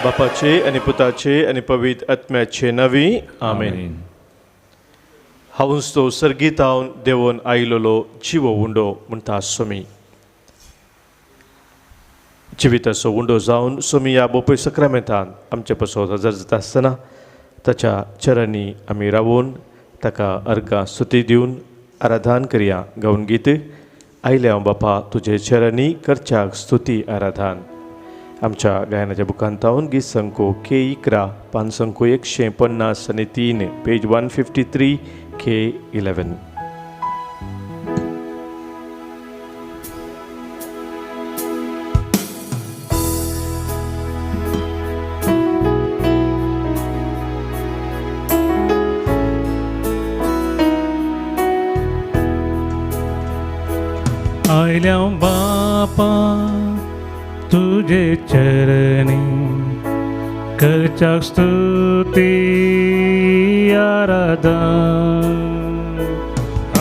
बापाचे आणि पुताचे आणि पवित्र आत्म्याचे नवी आमेन. हांव तो सर्गीत हांव देवून आयलोलो जिवो उंडो म्हणटा सोमी. जिविताचो उंडो जावन सोमी ह्या बोपय सक्रामेंतान आमचे पासत हजर जाता आसतना ताच्या चरणी आमी रावून ताका अर्गां स्तुती दिवन आराधन करया. गावन गीत आयले हांव बापा तुजे चरणी करच्याक स्तुती आराधन. आमच्या गायनाच्या बुकांत हांव गीत संको K11 पान संको 153 पेज 153 K11. आयल्या बापा तुझे चरणी करच्याक स्तुती आराधन.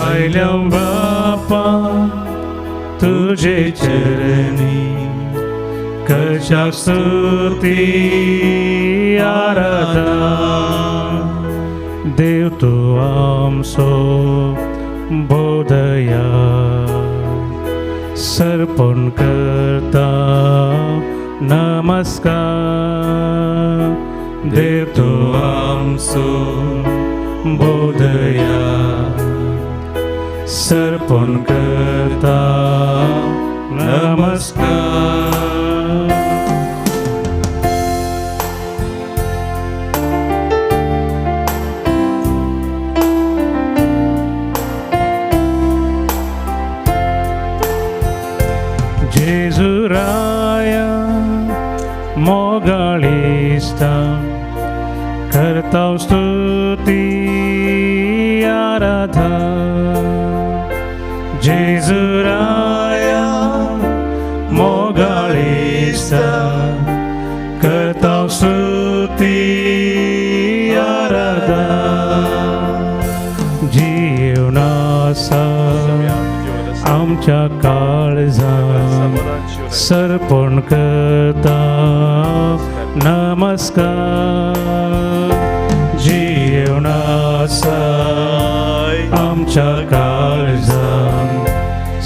आयल्या बापा तुझे चरणी करच्याक स्तुती आराधन. देव तू आमचो बोधया सर्पण करता नमस्कार. देव तू आमचो बोधया सर्पण करता नमस्कार. जेजुराया मोगाळिस्ता करता स्तुती आराधन. जेजुराया मोगाळिस्ता करता स्तुती आराधन. जीवनासा आमच्या काळजान सर्पण करता नमस्कार. जीवनासा आमच्या काळजान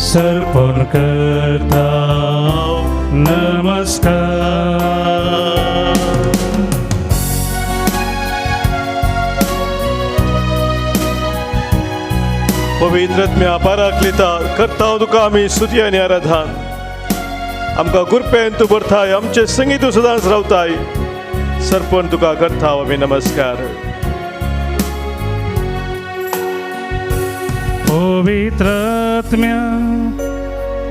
सर्पण करता नमस्कार. पवित्र आत्म्या पाराक्लिता करता तुका आमी स्तुती आनी आराधन. आमकां कृपेन तूं भरताय, आमचे संगीत तूं सदांच रावताय. सर्पण तुका करता आमी नमस्कार. पवित्र आत्म्या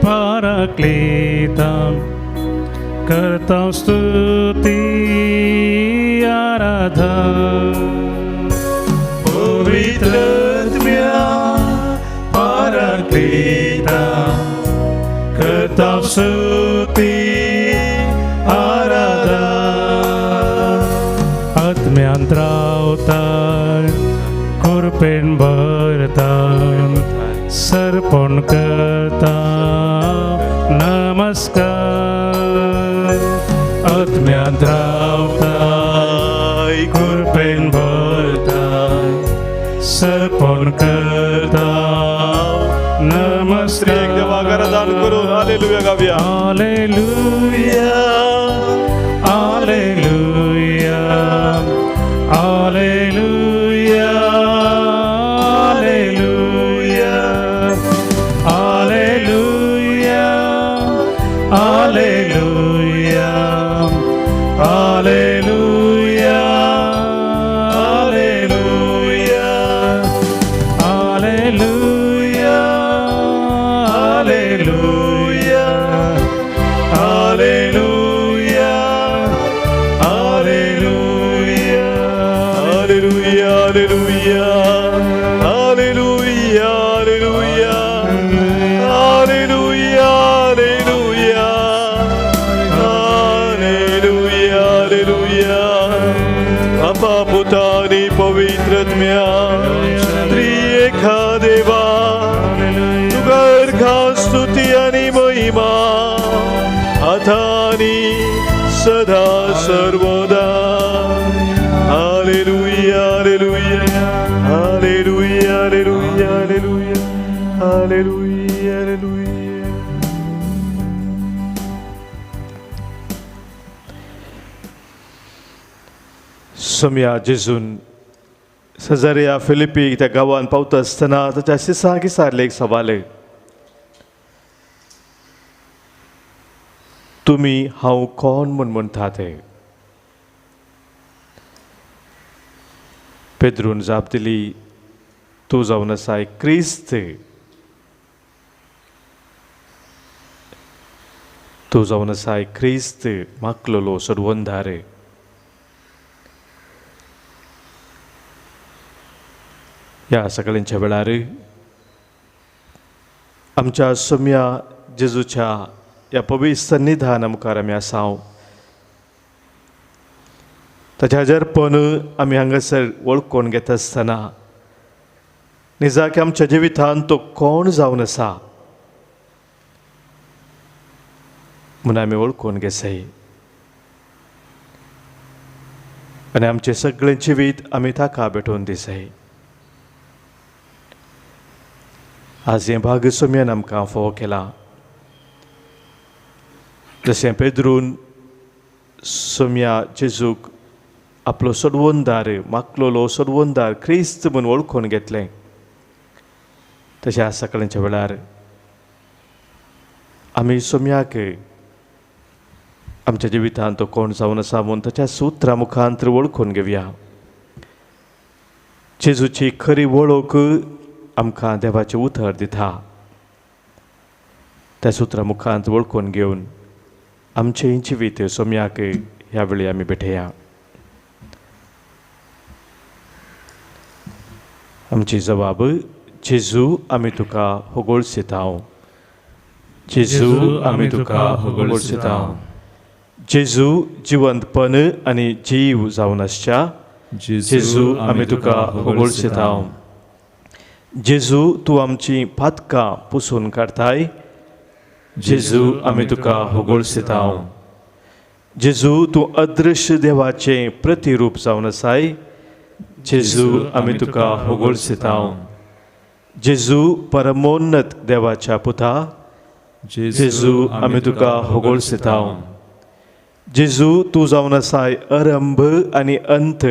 पाराक्लिता करता स्तुती आराधन. पवित्र आत्म्या पाराक्लिता करता स्तुती आराधन. आत्म्यान रावताय कृपेन भरताय सर्पण करता नमस्कार. आत्म्यान रावताय कृपेन भरताय सर्पण करता नमस्कार. आराधन करून हालेलुया गावया. Hallelujah hallelujah hallelujah hallelujah hallelujah hallelujah hallelujah hallelujah hallelujah hallelujah hallelujah hallelujah hallelujah hallelujah hallelujah hallelujah hallelujah. बापा पुता आणि पवित्र आत्म्या त्रिएका देवा तुका अर्घा स्तुती आणि महिमा आतानी सदा सर्वदा. Hallelujah hallelujah hallelujah hallelujah hallelujah hallelujah hallelujah. सोम्या जेजून सजारिया फिलिपी त्या गांवांत पावता आसतना ताच्या शिसांक विचारले एक सवाल. तुमी हांव कोण म्हूण म्हणटा ते? पेद्रून जाप दिली, तूं जावन आसाय क्रिस्त. तूं जावन आसाय क्रिस्त मागलेलो सोडवंदार. ह्या सगळ्यांच्या वेळार आमच्या सोम्या जेजूच्या ह्या पवित्र सन्निधाना मुखार आमी आसाव. ताचे हजरपण आमी हांगासर वळखून घेता आसतना निजाक आमच्या जिवितांत तो कोण जावन आसा म्हूण आमी वळखून घेसाय. आनी आमचें सगळें जिवीत आमी ताका भेटोवन दिसाय. आज हें भाग सोम्यान आमकां फोव केला. जशें पेद्रून सोम्या जेजूक आपलो सोडवंदार मागलेलो सोडवंदार क्रिस्त म्हूण वळखून घेतलें, तशें आज सकाळच्या वेळार आमी सोम्याक आमच्या जिवितांत तो कोण जावन आसा म्हूण ताच्या सुत्रां मुखांतर वळखून घेवया. जेजूची खरी वळख आमकां देवाचें उतर दिता. त्या सुत्रां मुखांत वळखून घेवन आमचें जिवीत सोम्याक ह्या वेळी आमी भेटया. आमची जबाब, जेजू आमी तुका होगोळसिताव. जेजू आमी तुका होगोळसिताव. जेजू जिवंतपण आनी जीव जावन आसच्या. जेजू आमी तुका होगोळसिताव. जेजू तूं आमचीं पातकां पुसून काडताय. जेजू आमी तुका होगोळसिताव. जेजू तूं अदृश्य देवाचें प्रतिरूप जावन आसाय. जेजू आमी तुका होगोळसिताव. जेजू परमोन्नत देवाच्या पुता. जेजू आमी तुका होगोळसिताव. जेजू तूं जावन आसाय आरंभ आनी अंत.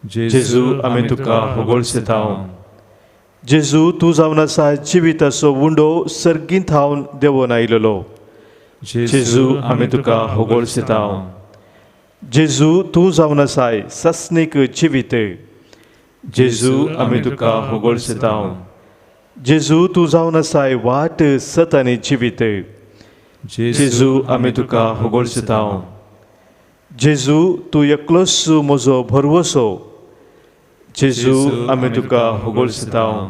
जेजू आमी तुका होगोळसिताव. जेजू तूं जावन आसाय जिविताचो उंडो सर्गींत हांवन देंवन आयिल्लो. जेजू आमी तुका होगोळसिताव. जेजू तूं जावन आसाय सस्नीक जिवीत. जेजू आमी तुका होगोळसिताव. जेजू तूं जावन आसाय वाट सत आनी जिवीत. जेजू आमी तुका होगोळसिताव. जेजू तूं एकलोच म्हजो भरवसो. जेजू आमी तुका होगोळसिताव.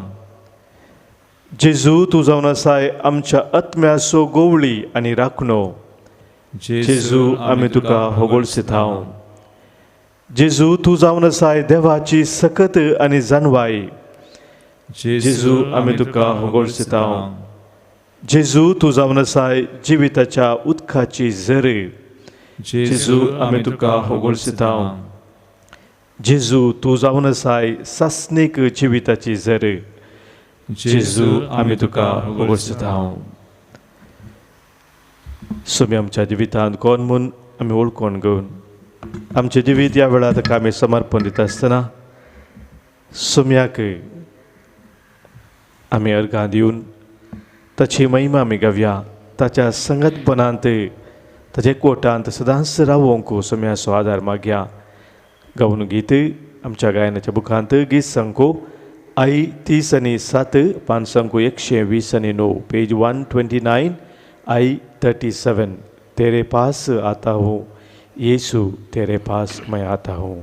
जेजू तूं जावन आसाय आमच्या आत्म्याचो गोवळी आनी राखणो. जेजू आमी तुका होगोळसिताव. जेजू तूं जावन आसाय देवाची सकत आनी जानवाय. जेजू आमी तुका होगोळसिताव. जेजू तूं जावन आसाय जिविताच्या उदकाची झर. जेजू आमी तुका होगोळसिताव. जेजू तूं जावन आसाय सासनीक जिविताची झर. जेजू आमी तुका होगोळसिताव. सोम्या आमच्या जिवितांत कोण म्हूण आमी वळखून घेवन आमचें जिवीत ह्या वेळार ताका आमी समर्पण दिता आसतना सोम्याक आमी अर्गां दिवन ताची महिमा आमी गावया. ताच्या संगतपणांत ताचे एकवटांत सदांच रावोंक सोम्याचो आदार मागया. गावन गीत आमच्या गायनाच्या बुकांत गीत संको आई 30 आनी 7 पान संको 120 आनी 9 पेज 129 आई 37. तेरे पास आता हूँ यीशु तेरे पास मैं आता हूँ.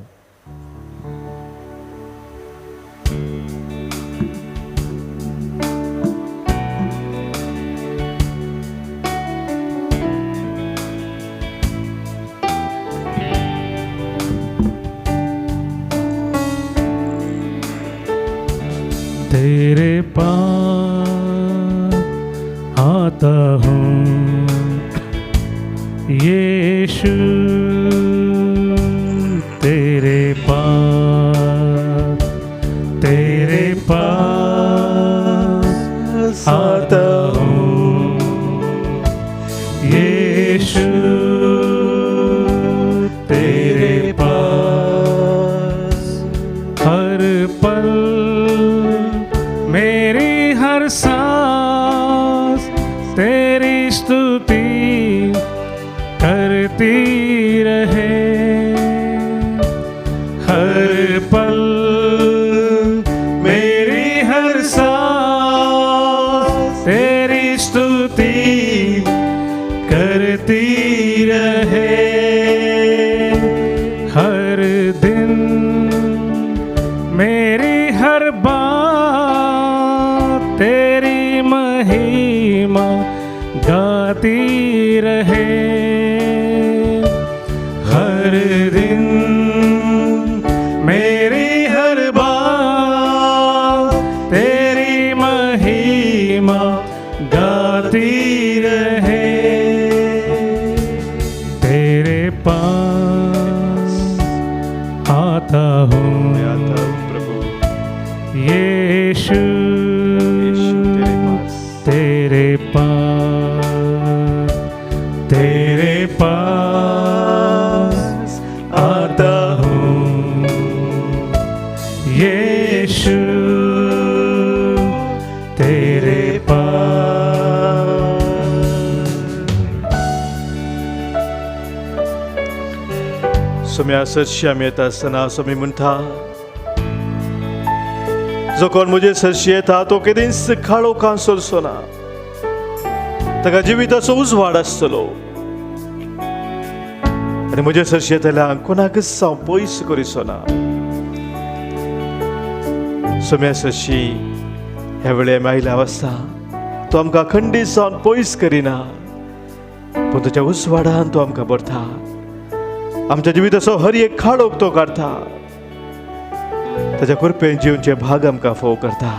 तेरे पास आता हूँ यीशु तेरे पास आता हूँ। यीशु तेरे पास हर पल मेरी हर सांस तेरी स्तुति करती रहे। हर पल मेरी हर सांस तेरी स्तुति करती रहे। हर दिन मेरी हर बात तेरी महिमा गाती रहे। हर दिन मेरी हर बात तेरी महिमा गाती रहे। तेरे पास आता हूँ प्रभु। यीशु तेरे पास आता हूँ। यीशु तेरे Sumia सरशी आम्ही येत असताना स्वामी म्हणता, जो कोण मुझे सरशी येता तो केदींच काळो कांसोल सोना, ताका जिविताचो उजवाड आसतलो आनी मुझे सरशी येतल्यांक कोणाकच हांव पयस करिसोना। सोम्या सरशी ह्या वेळेर आमी आयल्या आसता तो आमकां खंडीत जावन पयस करिना, पूण तुज्या उजवाडान तो आमकां भरता। आमच्या जिविताचो हर एक खाडोक तो काडटा, ताच्या कृपेन जिवचे भाग आमकां फोव करता।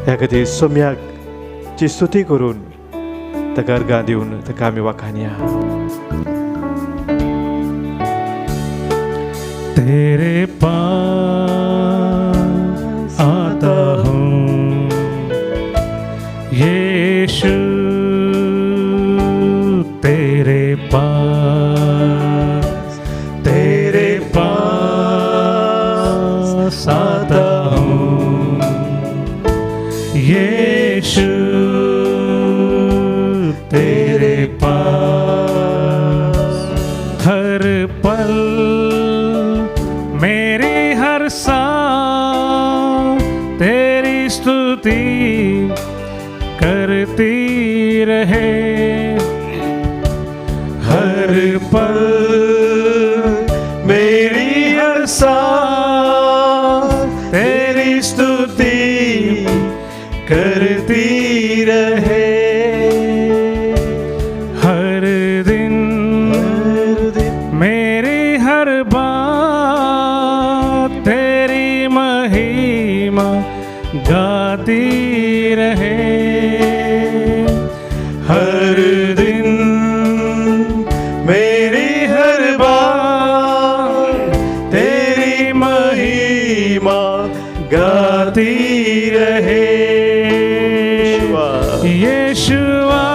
ह्या खातीर सोम्याक ची स्तुती करून ताका अर्गां दिवन ताका आमी वखाणया। तेरे पास आता हूँ। यीशु तेरे पास आता हूँ। यीशु तेरे पास हर पल मेरी हर सांस तेरी स्तुति करती रहे। हर पल मेरी हर सांस तेरी स्तुति करती रहे। हर दिन मेरी हर बात तेरी महिमा गाती रहे। हर दिन मेरी हर बात तेरी महिमा गाती रहे। यीशुआ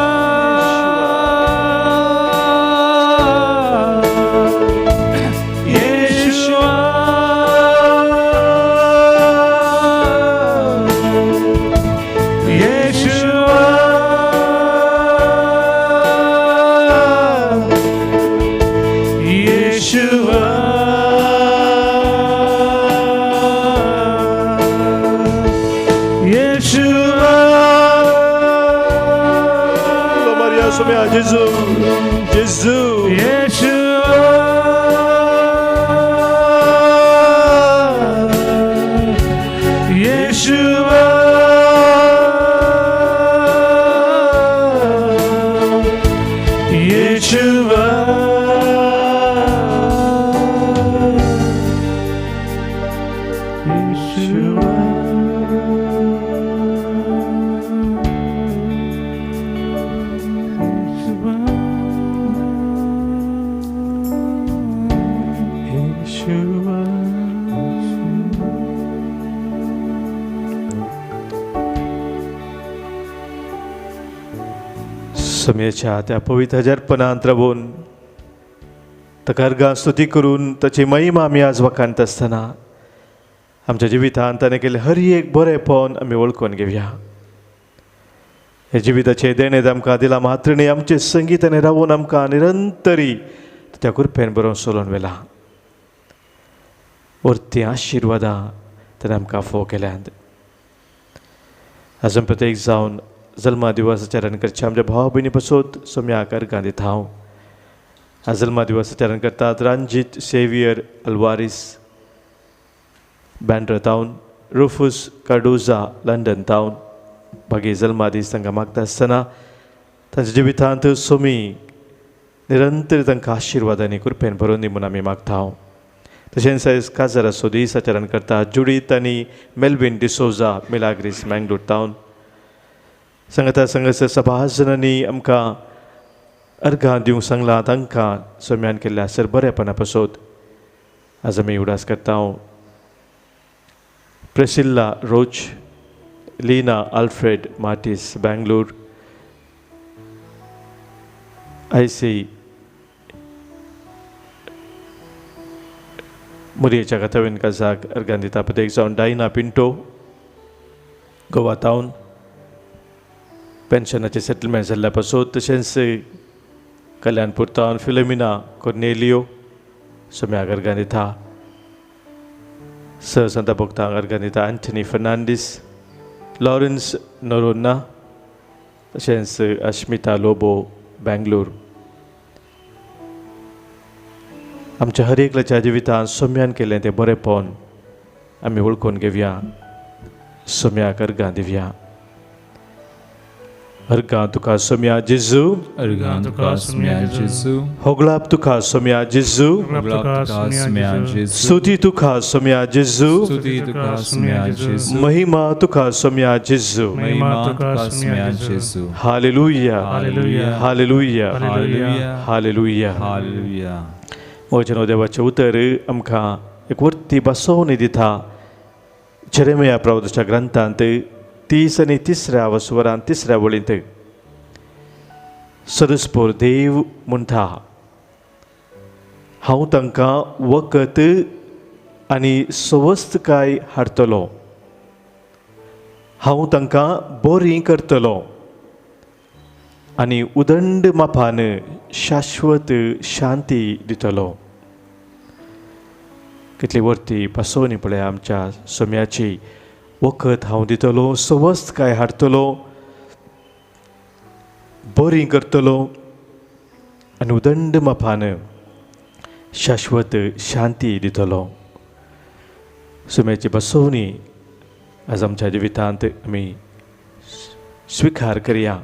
सोम्याच्या त्या पवित्र जर्पणांत रावून ताका अर्गां स्तुती करून ताची महिमा आमी आज वखाणत आसतना आमच्या जिवितांत ताणें केलें हर एक बरेंपण आमी वळखून घेवया. हे जिविताचे देणें आमकां दिला मात्र न्ही, आमचे संगीताने रावून आमकां निरंतरी त्या कृपेन बरोवन चलोवन व्हेला. वर्ती आशिर्वादां ताणें आमकां फोव केल्यात. आज प्रत्येक जावन जल्मा दिवसाच्या रण करचे आमच्या भावा भयणी पासून सोम्याक अर्गां दिता हांव. आज जल्मा दिवसाच्या रण करतात रांजीत सेवियर अल्वारिस बँड्रा टावन, रुफूस कार्डोजा लंडन टावन. बागी जल्मा दीस तांकां मागता आसतना तांच्या जिवितांत सोमी निरंतर तांकां आशिर्वादांनी कृपेन भरून दी म्हूण आमी मागता हांव. तशेंच आयज काजार दीस आचरण करता जुडीत आनी मेल्विन डिसोजा मिलाग्रीस मँगलोर टावन. सांगता संघस सभाजनांनी आमकां अर्गां दिवंक सांगलां तांकां सोम्यान केल्ल्या सर बरेपणा पासून आज आमी उडास करता हांव. Priscilla Roche, Leena Alfred Martis Bangalore, आयसी मुरयेच्या कातवेन काजाक अर्गां दिता. प्रत्येक जावन डायना पिंटो गोवा टावन पेन्शनाचें सेटलमेंट जाल्ल्या पासून. तशेंच कल्याणपूर टावन फिलोमिना कोर्नेलियो सोम्याक अर्गां दिता. संत भक्तांक अर्गां दिता एंथनी फर्नांडीस, लॉरेन्स नोरोना, तशेंच अश्मिता लोबो बँगलोर. आमच्या हर एकल्याच्या जिवितांत सोम्यान केलें तें बरेंपण आमी वळखून घेवया. सोम्याक अर्गां दिवया. अर्गां तुका सोम्या जेजू, अर्गां तुका सोम्या जेजू, होगलाप तुका सोम्या जेजू, होगलाप तुका सोम्या जेजू, स्तुती तुका सोम्या जेजू, स्तुती तुका सोम्या जेजू, महिमा तुका सोम्या जेजू. महिमा तुका सोम्या जेजू. Hallelujah, hallelujah, hallelujah, hallelujah, hallelujah. Hallelujah. वचन देवाचें उतर आमकां एक वर्ती बसोवन दिता. जेरेमिया प्रवक्त्याच्या ग्रंथांत 30 आनी 3 वसवरांत 3 वळींत सरस्पोर देव म्हणटा, हांव तांकां वखद आनी सवस्तकाय हाडटलो, हांव तांकां बरीं करतलो आनी उदंड मापान शाश्वत शांती दितलो. कितली वर्ती पासोवनी पळय आमच्या सोम्याची. वखद हांव दितलो, सवस्तकाय हाडटलो, बरीं करतलो आनी उदंड मापान शाश्वत शांती दितलो. सोम्याची बसोवणी आज आमच्या जिवितांत आमी स्विकार करया.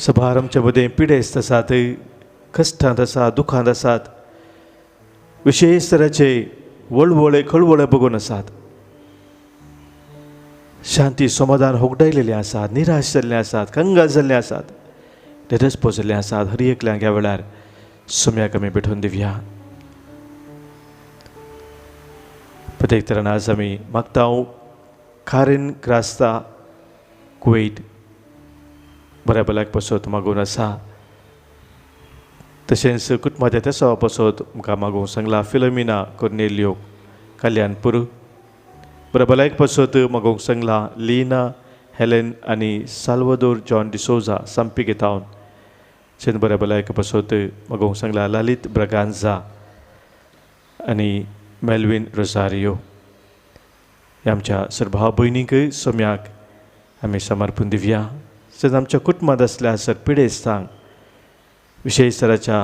सभार आमच्या मदें पिडेस्त आसात, कश्टांत आसात, दुखांत आसात, विशेश तराचे वळवळे खळवळे बघून आसात. शांती समाधान होगडायलेले आसात, निराश जाल्ले आसात, कंगाल जाल्ले आसात, निरस्पो जाल्ले आसात. हर एकल्यांक ह्या वेळार सोम्याक आमी भेटोवन दिवया. प्रत्येक तरान आज आमी मागता कारीन क्रास्ता कुवेट बऱ्या भलायक पासत मागून आसा. तशेंच कुटुंबाच्या तेसावा पासत आमकां मागूंक सांगला. फिलोमिना कोर्नेलियो कल्याणपूर बऱ्या भलायक पासत मागूंक सांगला. लीना हेलेन आनी साल्वादोर जॉन डिसोजा सांपिगे टावन शेन बऱ्या भलायक पासत मागूंक सांगला. ललित ब्रगांजा आनी मेल्विन रोसारियो ह्या आमच्या सर्भाव भयणीक सोम्याक आमी समर्पण दिवया. तशेंच आमच्या कुटुंबांत आसल्या सर पिडेस्तांक, विशेश तराच्या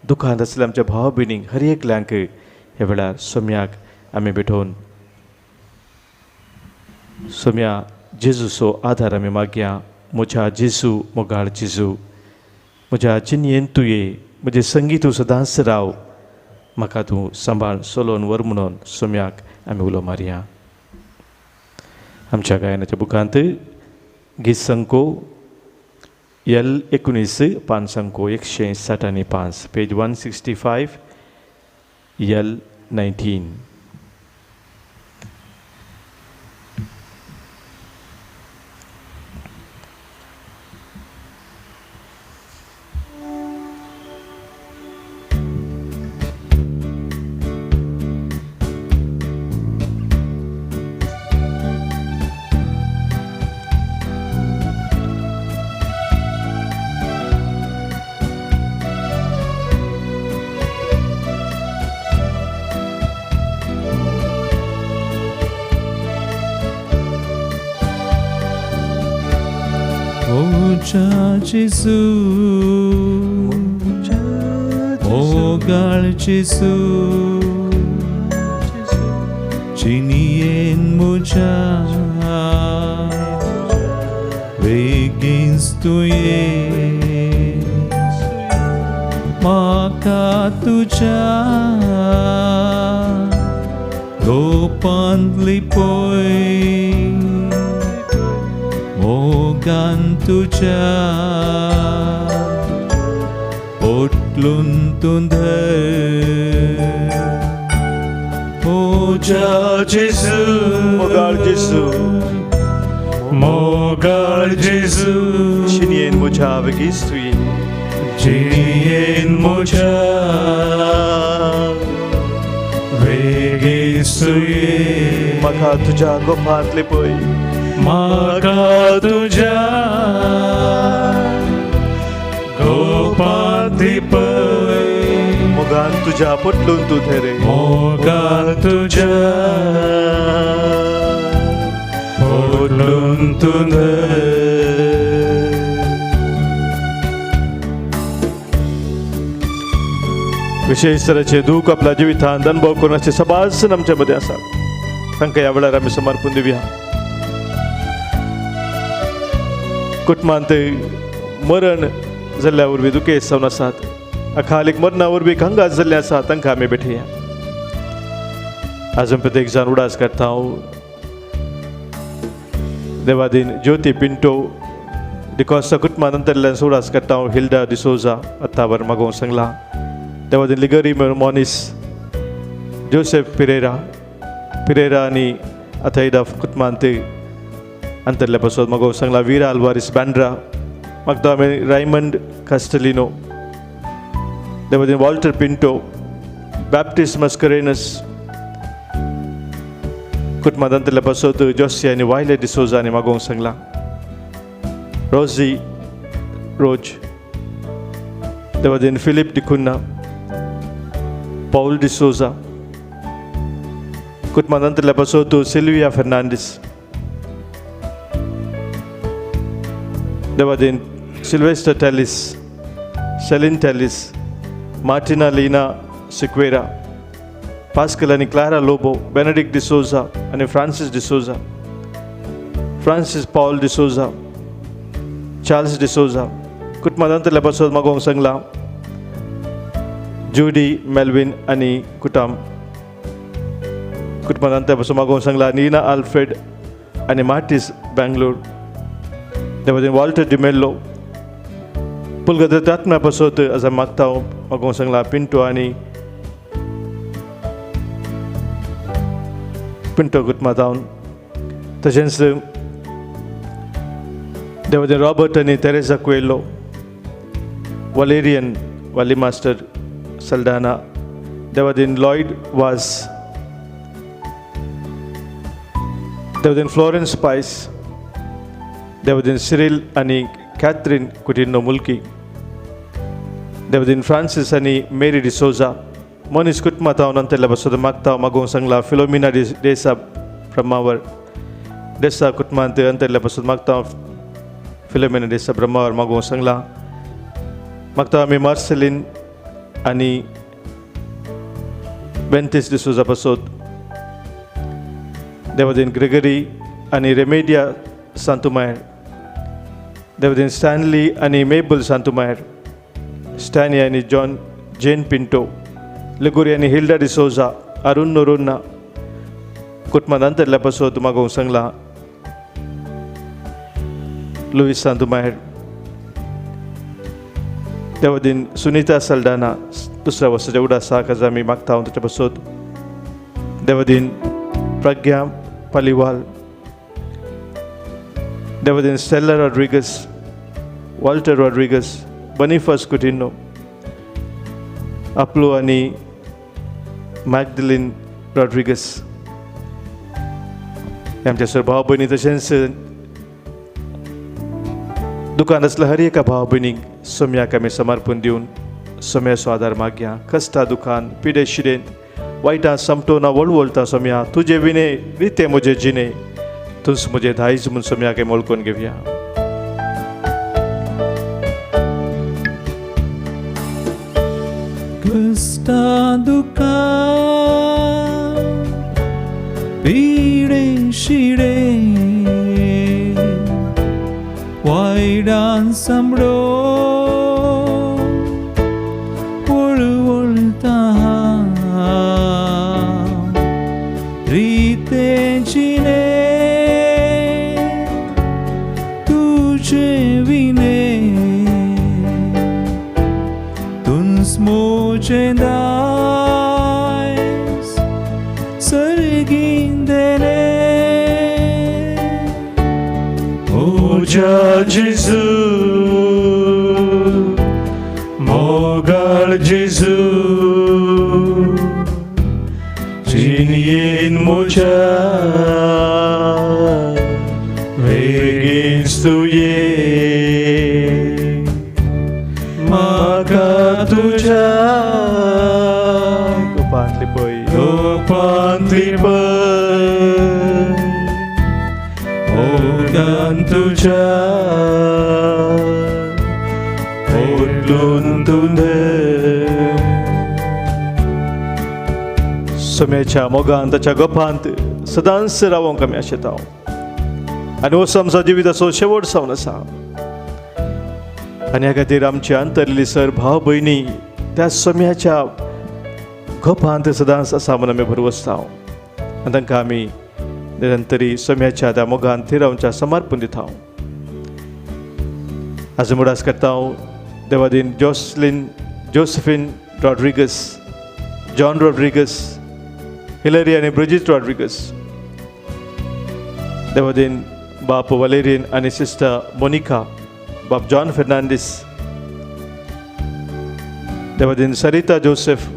दुखांत आसल्या आमच्या भावा भयणींक हर एकल्यांक ह्या वेळार सोम्याक आमी भेटोवन सोम्या जेजूचो आदार आमी मागया. म्हज्या जेजू, मोगाळ जेजू, म्हज्या जिणयेन तुये, म्हजें संगीत तूं सदांच राव, म्हाका तूं सांबाळ चलोवन व्हर म्हणून सोम्याक आमी उलो मारया. आमच्या गायनाच्या बुकांत गीत संको L19 पान संको 165 page 165 L19. Jesu, mogal Jesu, chinien mucha, begins to ye, maka tuja, gopan lipoy. Mogan tuja potlun tundher Moja Jesu Mogal Jesu, Mogal Jesu Shinien Moja Vegistuye, Chinien Moja Vegisuye Maka Tuja Gopat Lipoy, Maka tuja Gopatipai Mogan Tuja Putlun Tudhere, Mogan tuja Potlun tundher विशेष तऱ्हेचे दुःख आपल्या जीवितांत अनुभव करण्याचे सभासन आमच्यामध्ये असाल. तांकां ह्या वेळार आमी समर्पण दिवया. कुटुंबांत मरण जाल्ल्या वरवीं दुखेस्त जावन आसात, अकालीक मरणा वरवीं कंगाल जाल्ले आसात, तांकां आमी भेटया. आजून प्रत्येक जाण उडास करता हांव देवादीन ज्योती पिंटो डिकॉस्टा कुटुंबांत अंतरल्यान उडास करता हांव हिल्डा डिसोजा अत्तावर मागोवंक सांगला. देवादीन लिगरी मॉनिस जोसेफ पिरेरा आनी अथैडा कुटुंबांत अंतरल्या पासून मागोवंक सांगला. वीरा आल्वारिस बँड्रा मागता आमी रायमंड कास्टेलिनो. देवादीन वॉल्टर पिंटो बॅप्टिस्ट मस्करेनस कुटुंबांत अंतरल्या पासून जोसी आनी वायले डिसोजा आनी मागोवंक सांगला. रोजी रोज देवादीन फिलिप डिकुन्ना पौल डिसोजा कुटुंबांत अंतरल्या पासून सिल्विया फर्नांडीस. देवादीन Sylvester Tellis, Celine Tellis, Martina Leena Sequeira, Pascal आनी क्लारा लोबो, बेनेडिक्ट डिसोजा आनी Francis D'Souza, Francis Paul D'Souza, Charles D'Souza कुटुंबांत अंतरल्या पासून मागोवंक सांगला. जुडी मेल्विन आनी कुटाम कुटुंबांत अंतरल्या पासून मागोवंक सांगला. नीना आल्फ्रेड आनी मार्टिस बँगलोर. देवादीन वॉल्टर डिमेल्लो पुलगद्र आत्म्या पासून आज मागता मागोवंक सांगला. पिंटो आनी पिंटो कुटुंबांत हांव तशेंच देवादीन रॉबर्ट आनी तेरेसा कुएलो, वलेरियन वाली मास्टर सल्डाना. देवादीन लॉयड वाज, देवादीन फ्लोरेन्स पायस, देवादीन सिरिल आनी कॅथरीन कुटिनो मुल्की. देवादीन फ्रांसीस आनी मेरी डिसोजा मनीस कुटुंबांत हांव अंतरल्या पासून मागता मागोवंक सांगला. फिलोमिना डेसा ब्रह्मावर डेसा कुटुंबांत अंतरल्या पासून मागता. फिलोमिना डेसा ब्रह्मावर मागोवंक सांगला. मागता आमी मार्सेलीन आनी बेंतीस डिसोजा पासून. देवादीन ग्रेगरी आनी रेमेडिया सांतुमायर. देवादीन स्टॅनली आनी मेबल सांतुमायर, स्टॅनी आनी जेन पिंटो, लिगुरी आनी हिल्डा डिसोजा, अरुण नोरोन्ना कुटुंबांत अंतरल्या पासून मागोवंक सांगला. लुईस सांतुमायर. देवादीन सुनीता सल्डाना दुसऱ्या वर्साच्या उडासाक आज आमी मागता हांव ताचे पासून. देवादीन प्रज्ञा पालिवाल. देवादीन स्टेला रॉड्रिगस, वॉल्टर रॉड्रिगस, बनिफस कुटिनो, अपलो आनी मॅगदलिन रॉड्रिगस हे आमचे सर भाव भयणी. तशेंच दुकान आसल्या हर एका भाव भयणीक सोम्याक आमी समर्पण दिवन सोम्याचो आदार मागया. कश्टा दुखान पिडे शिडेन वायटां समटोना वळवळटा सोम्या, तुजे विने रिते म्हजे जिणे, तुस म्हजे धायज म्हूण सोम्याक ओळखून घेवया. कष्टां दुःखां पिडे शिडे वायडां सांबडो वळवळता रितेंचिने तुझे विने तुन्स मोचे दायस सर्गिंदेने Moja Jesus, mogal Jesus, jinyin moja, vegins tu ye, maka tuja, kopantli boy, Ogan tuja, odlun tunde. सोम्याच्या मोगान त्याच्या गपांत सदांच रावोंक आमी आशेताव आनी हो आमचो जिविताचो शेवट सावन आसा आनी ह्या खातीर आमची अंतरली सर भाव भयणी त्या सोम्याच्या गपांत सदांच आसा म्हणून आमी भरवसताव आनी तांकां आमी निरंतरी सोम्याच्या त्या मोगान थंय रावच्या समर्पण दिता आज मुडास करता देवादीन Josephine Rodrigues John Rodrigues Hilary आणि ब्रिजिट रॉड्रिगस देवादीन बाप वलेरियन आणि सिस्टर मोनिका बाप जॉन फर्नांडिस देवादीन Sarita Joseph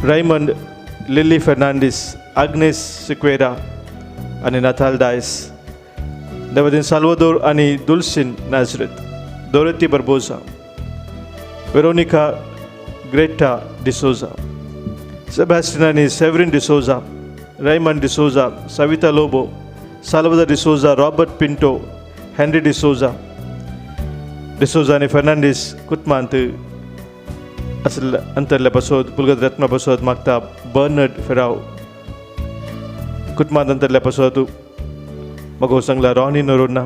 Raymond Lily Fernandes Agnes Sequeira आणि नाथाल डायस देवादीन साल्वादोर आणि Dulcine Nazareth Dorothy Barboza Veronica Greta D'Souza Sebastian आणि Severine D'Souza Raymond D'Souza Savita Lobo Salvador D'Souza Robert Pinto Henry D'Souza आणि Fernandes कुटुंबांत असल्या अंतरल्या पासोद पुलगत रत्ना पासोद मागता Bernard फेराव कुटुंबांत अंतरल्या पासोद मगो सांगला रॉनी नोरोना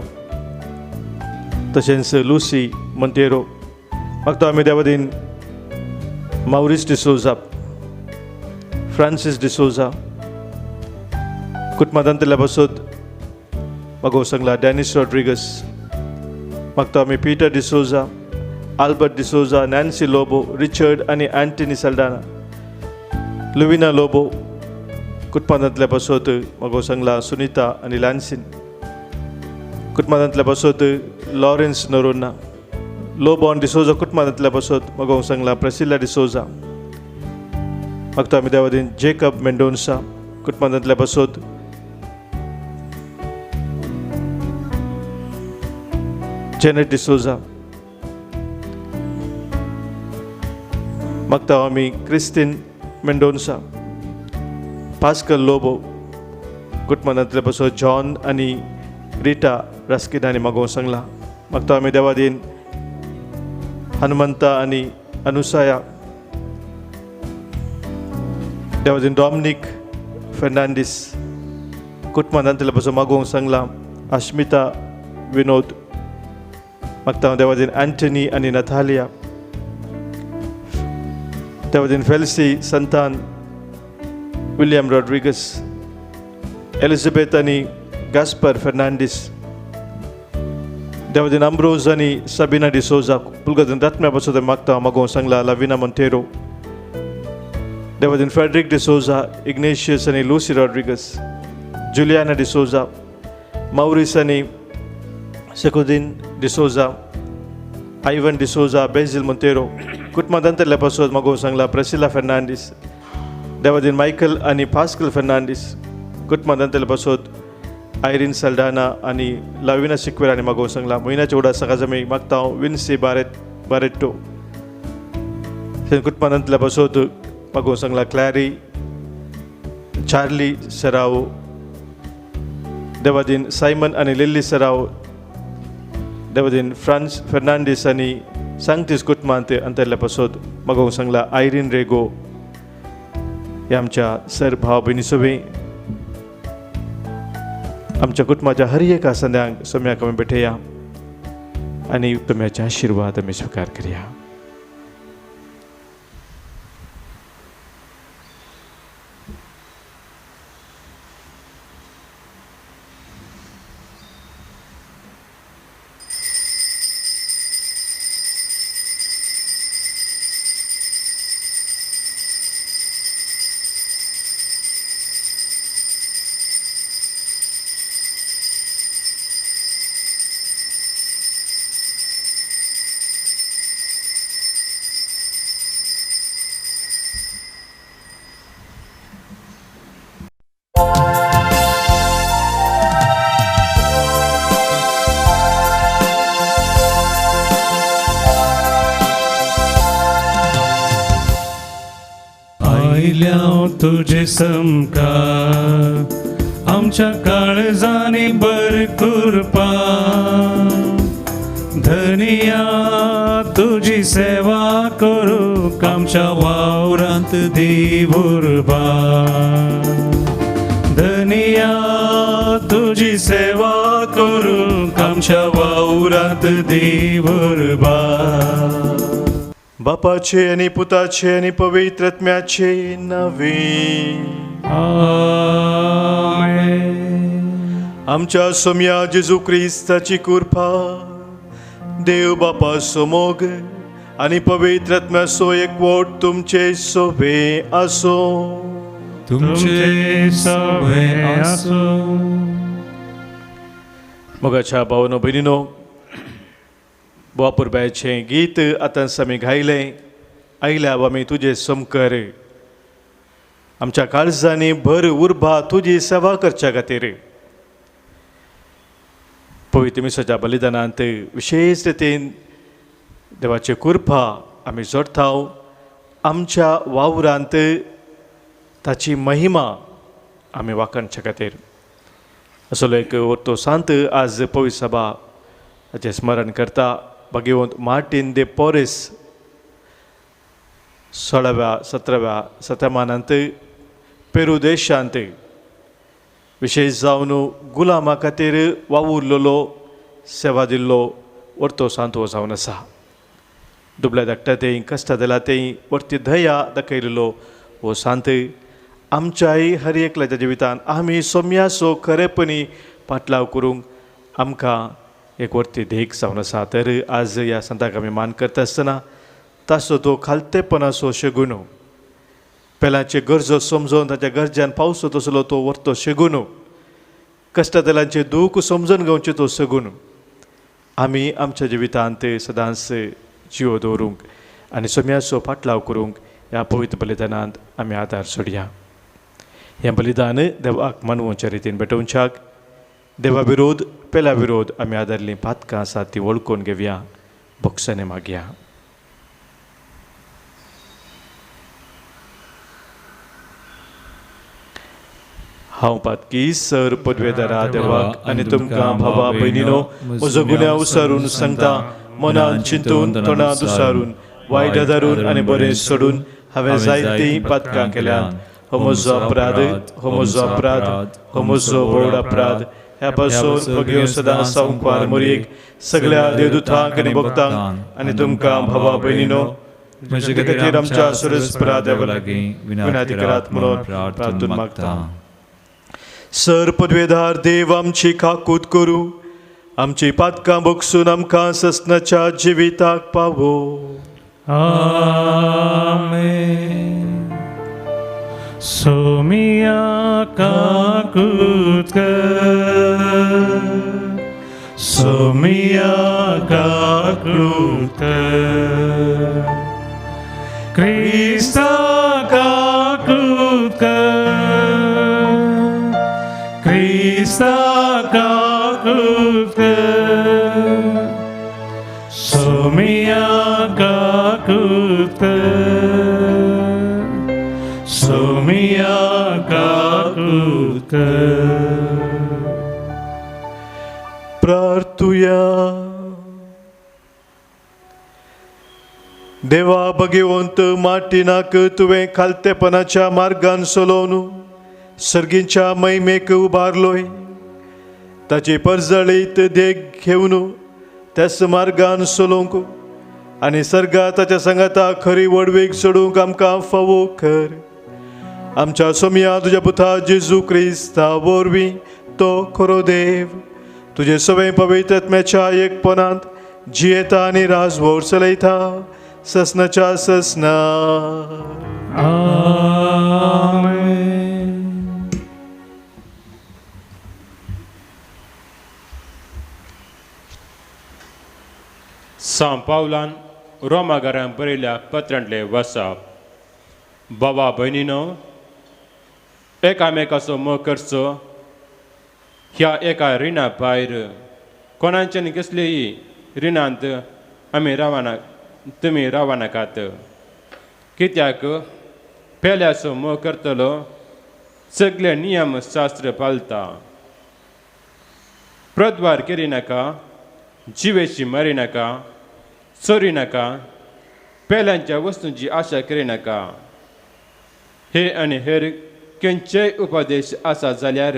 तशेंच लुसी मोंतेरो मागता आमी देवादीन माउरिस डिसोजा फ्रांसिस डिसोजा कुटुंबांत अंतरल्या पासोद मगो सांगला डॅनिस रॉड्रिगस मागता आमी Peter D'Souza Albert D'Souza Nancy Lobo Richard आणि अँटनी सल्डाना लुविना लोबो कुटुंबांतल्या पासोद मगो सांगला सुनीता आणि लॅन्सिन कुटुंबांतल्या पासोद लॉरेन्स नोरोना लोबॉन डिसोजा कुटुंबांतल्या पासोद मगो सांगला प्रेसिला डिसोजा मागता आमी देवादीन जेकब मेंडोन्सा कुटुंबांतल्या पासोद जेनेट डिसोजा मागता आमी क्रिस्टीन मेंडोन्सा पास्कल लोबो कुटुंबांतल्या पासोद जॉन आणि रिटा रस्किन आणि मगो सांगला मागता आमी देवादीन हनुमंता आणि अनुसाया देवादीन डॉमिनिक फर्नांडिस कुटुंबांतल्या पासोद मगो सांगला अश्मिता विनोद मागता देवादीन अँटनी आणि नथालिया देवादीन फेलिसी संतान विलियम रॉड्रिगस एलिझाबेथ आणि गॅस्पर फर्नांडिस देवादीन अम्ब्रोज आणि सबिना डिसोजा पुलगदीन रत्म्या पासोद मागता मगो सांगला लविना मोंतेरो देवादीन फेडरिक डिसोजा इग्नेशियस आणि लूसी रॉड्रिगस जुलियाना डिसोजा माउरिस आणि सेकोदीन डिसोजा आयवन डिसोजा बेझिल मोंतेरो कुटुंबांतल्या पासोद मगो सांगला प्रेसिला फर्नांडिस देवादीन मायकल आणि पास्कल फर्नांडिस कुटुंबांतल्या पासोद आयरीन सल्डाना आणि लाविना सिक्वेरा आणि मगो सांगला महिन्याच्या उडा सकाळचा मी मागता विन्सी बारेट्टो कुटुंबांतल्या पासोद मगो सांगला क्लॅरी चार्ली सरावो देवादीन सायमन आणि लिल्ली सरावो देवादीन फ्रांस फर्नांडिस आणि सांगतीस कुटुंबांत अंतरल्या पासोद मगो सांगला आयरीन रेगो हे आमच्या सर भाव भयणी सोबे आमच्या कुटुंबाच्या हर एका संद्यांक सोम्याक आमी भेटया आणि सोम्याचे आशीर्वाद आमी स्वीकार करया. आयल्या तुझे समका आमच्या काळजाने बर कृपा धनिया तुझी सेवा करू आमच्या वावरांत दिवुरबा धनिया तुझी सेवा करू आमच्या वावरांत दिवुरबा. बापाचे आणि पुताचे आणि पवित्रत्म्याचे नवे. आमच्या सोम्या जेजू क्रिस्ताची कृपा देव बापा समोग आणि पवित्रत्म्याचो एकवट तुमचे सोबे असो. तुमचे सोबे असो. मोगाच्या भावनो भयणीनो बापूरबायचे गीत आतां आमी गायलें. आयल्या आमी तुजे समकर आमच्या काळजांनी भर उर्बा तुजी सेवा करच्या खातीर पवित्र मिसाच्या बलिदानांत विशेष रितीन देवाची कृपा आमी जोडटा. आमच्या वावरांत ताची महिमा आमी वाखणच्या खातीर असो एक वर्तो सांत आज पवित्र सभा हाचें स्मरण करता. भगवंत मार्टीन दे पोरेस 16व्या-17व्या शतमानांत पेरू देशांत विशेष जावन गुलामा खातीर वावुरलेलो सेवा दिल्लो वर्तो सांत हो जावन आसा. दुबळ्या धाकट्या तें कश्टां जाल्या तें वर्ती दया दाखयलेलो हो सांत आमच्याय हर एकल्याच्या जिवितांत आमी सोम्याचो खरेपणी पाटलाव करूंक आमकां एक वर्ती देख जावन आसा. तर आज ह्या संताक आमी मान करता आसतना ताचो तो खालतेपणाचो शेगून पेलांचे गरजो समजोवन ताच्या गरज्यान पावसो तसलो तो वर्तो शेगून कश्टदलांचे दूख समजून घेवचे तो सगून आमी आमच्या जिवितांत सदांच जियो दवरूंक आनी सोम्याचो पाटलाव करूंक ह्या पवित्र बलिदानांत आमी आदार सोडया. हें बलिदान देवाक मानवच्या रितीन भेटोवच्याक देवा विरोध पेला विरोध आमी आदारलीं पातकां आसात ती वळखून घेवया. भोगसने मागया. हांव पातकी सर पदवेदारा देवाक आनी तुमकां भावा भयणीनो म्हजो गुन्यांव उसारून सांगता. मनान चिंतून तोंडांत उसारून वायट आदारून आनी बरें सोडून हांवें जायतीं पातकां केल्यात. हो म्हजो अपराध, हो म्हजो अपराध, हो म्हजो व्हड अपराध. ह्या पासून भगयो सदां संकवार मोरयेक सगळ्या देवदूतांक आनी भक्तांक आनी तुमकां भावा भयणीनो म्हजे खातीर आमच्या सुरस्परा देवा लागीं विनंती करात म्हणून प्रार्थून मागता. सर पदवेदार देव आमची काकूत करूं आमची पातकां भोगसून आमकां ससनाच्या जिविताक पावो. आमेन. सोमिया काकूत कर, सोमिया काकूत कर, क्रिस्ता काकूत कर, क्रिस्ता काकूत कर, सोमिया काकूत कर, सोमिया काकूत कर. प्रार्थुया. देवा भगिवंत माटिनाक तुवें खालतेपणाच्या मार्गान चलोवन सर्गींच्या महिमेक उबारलोय. ताची परजळीत देग घेवन त्याच मार्गान चलोवंक आनी सर्गा ताच्या संगता खरी वडवीक चडूंक आमकां फावो कर. आमच्या सोम्या तुज्या पुता जेजू क्रिस्ता वरवीं तो खरो देव तुजे सगळे पवित्र आत्म्याच्या एकपणांत जियेता आनी राजवट चलयता ससनाच्या ससना. आमेन. सांत पावलान रोमाकारांक बरयल्या पत्रांतले वचप. बाबा भयणीनो, एकामेकाचो मोग करचो. ह्या एका रिणा भायर कोणाच्यान कसलेय रिणांत तुमी रावा नाकात. कित्याक पेल्याचो मोग करतलो सगळे नियम शास्त्र पाळता. प्रद्वार करी नाका, जिवेची मारी नाका, चोरी नाका, पेल्यांच्या वस्तूंची आशा करी नाका. हे आनी हेर खंयचेय उपदेश आसा जाल्यार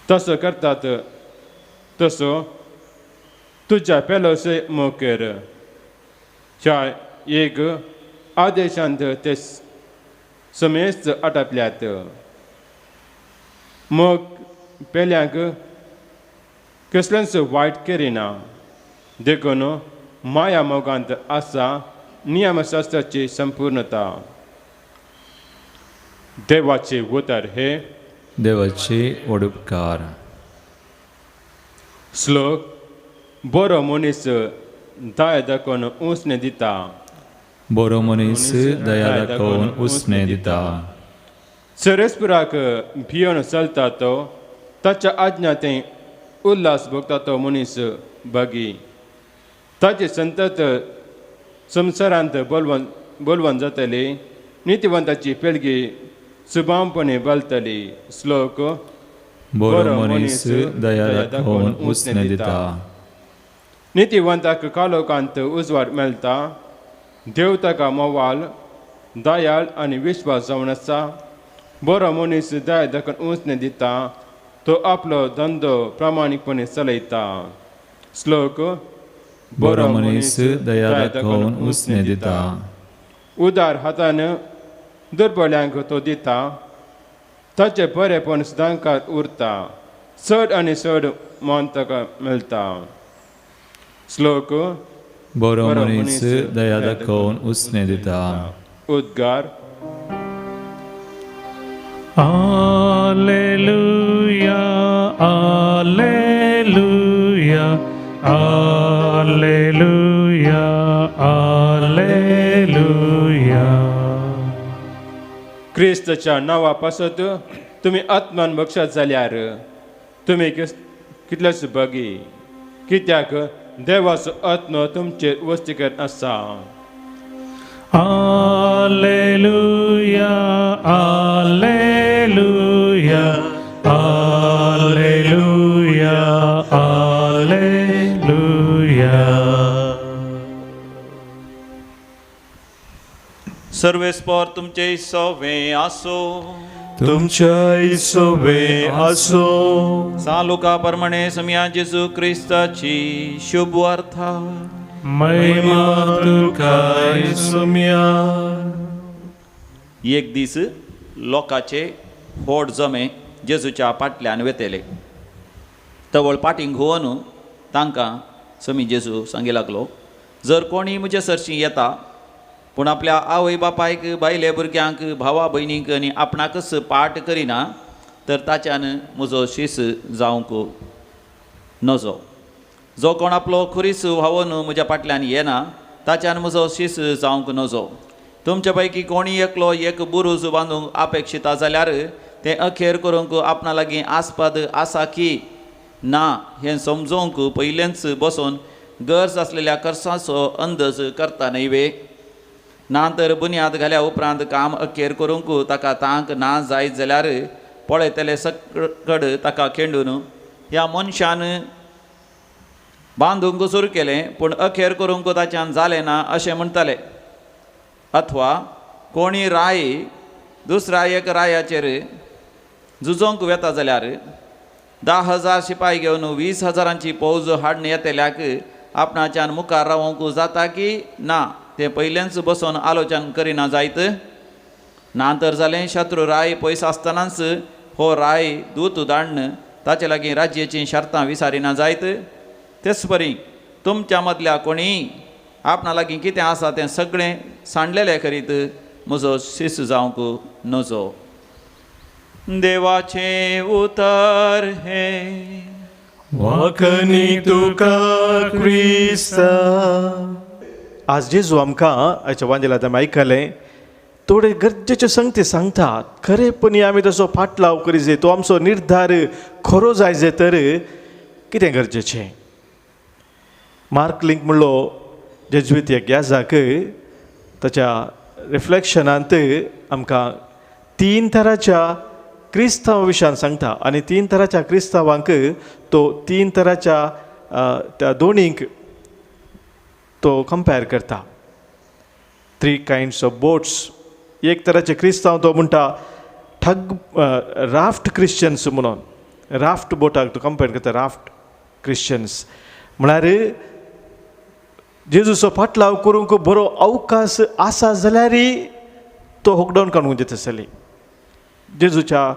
तसो करतात तसो तुज्या पेलोचो मोग कर. ह्या एक आदेशांत ते समेस्त आटापल्यात. मोग पेल्यांक कसल्यांच वायट करिना. देखून माया मोगांत आसा नियमशास्त्राची संपूर्णता. देवाचे उतर हे देवाचे ओडुपकार. श्लोक. बरो मनीस दया दाखोवन उसने दिता. बरो मनीस दया दाखोवन उसने दिता. सरस्पुराक भियोन चलता तो ताच्या आज्ञा ते उल्हास भोगता तो मनीस बागी. ताची संतत संवसारांत बोलवण जातली. नितिवंताची पेळगी सुभावपणे बालतली. श्लोक. बरो मनीस दया दाखोवन उसने दिता. नितिवंताक कालोकांत उजवाड मेळटा. देव ताका मोवाल दयाळ आनी विश्वास जावन आसा. बरो मनीस दया दाखोवन उसने दिता. तो आपलो धंदो प्रामाणीकपणे चलयता. श्लोक. बरो मनीस दया दाखोवन उसने दिता. उदार हातान दुर्बल्यांक तो दिता. ताचे बरेपण सदांकाळ उरता. चड आनी चड मोन ताका मेळटा. श्लोक. बरो मनीस दया दाखोवन उसने दिता. उद्गार. Alleluia, Alleluia, Alleluia, Alleluia. क्रिस्ताच्या नांवा पासत तुमी आत्मान बक्षात जाल्यार तुमी कितलेच बगी. कित्याक देवाचो आत्मो तुमचेर वस्तीकर आसा. Alleluia, Alleluia, Alleluia, Alleluia. सर्वेस्पर तुमचे सवे आसो. तुमच्या सोबे आसो. सालुका प्रमाणे सम्या जेजू क्रिस्ताची शुभ वार्ता. महिमा तुका सोम्या. एक दीस लोकाचे व्हड जमे जेजूच्या फाटल्यान वेतेले. तवळ पाटींग घुवन तांकां समी जेजू सांगी लागलो, जर कोणी म्हजे सरशी येता पूण आपल्या आवय बापायक बायले भुरग्यांक भावा भयणीक आनी आपणाकच पाट करिना तर ताच्यान म्हजो शीस जावंक नजो. जो कोण आपलो खुरीस व्हांवून म्हज्या फाटल्यान येना ताच्यान म्हजो शीस जावंक नजो. तुमचे पैकी कोणी एकलो एक बुरूज बांदूंक अपेक्षिता जाल्यार तें अखेर करूंक आपणा लागीं आस्पाद आसा की ना हें समजोवंक पयलेंच बसून गरज आसलेल्या खर्चाचो अंदाज करता न्हय. ना तर बुन्याद घाल्या उपरांत काम अखेर करूंक ताका तांक ना जायत जाल्यार पळयतले सकड ताका खेंडून ह्या मनशान बांदूंक सुरू केलें पूण अखेर करूंक ताच्यान जालें ना अशें म्हणटाले. अथवा कोणी राय दुसऱ्या एक रायाचेर झुजोंक वेता जाल्यार 10,000 शिपाई घेवन 20,000ची फौज हाडून येतल्याक आपणाच्यान मुखार रावूंक जाता की ना तें पयलेंच बसून आलोचन करिना जायत. नांतर जालें शत्रू राय पयस आसतनाच हो राय दूत धाडन ताचे लागीं राज्याचीं शर्तां विचारिना जायत. तेच परी तुमच्या मदल्या कोणी आपणा लागीं कितें आसा तें सगळें सांडलेलें करीत म्हजो शिश्य जावंक नजो. देवाचें उतर हे वाकनी तुका क्रिस्ता. आज जेजू आमकां हाच्या वांजेलांत आमी आयकलें थोडे गरजेच्यो संगती सांगतात. खरेपणी आमी तसो फाटलाव करी जाय, तो आमचो निर्धार खरो जाय जाय तर कितें गरजेचें. मार्क लिंक म्हणलो जेजुईत याजाक ताच्या रिफ्लेक्शनांत आमकां 3 तराच्या क्रिस्तांव विशयान सांगता आनी 3 तराच्या क्रिस्तांवांक तो 3 तराच्या त्या दोनींक तो कंपेर करता. 3 कायंड्स ऑफ बोट्स. एक तराचे क्रिस्तांव तो म्हणटा राफ्ट क्रिश्चन्स म्हणून. राफ्ट बोटाक तो कंपेर करता, राफ्ट क्रिश्चन्स म्हळ्यार जेजूचो फाटलाव करूंक बरो अवकाश आसा जाल्यारय तो होकडावन काडूंक दिता आसली. जेजूच्या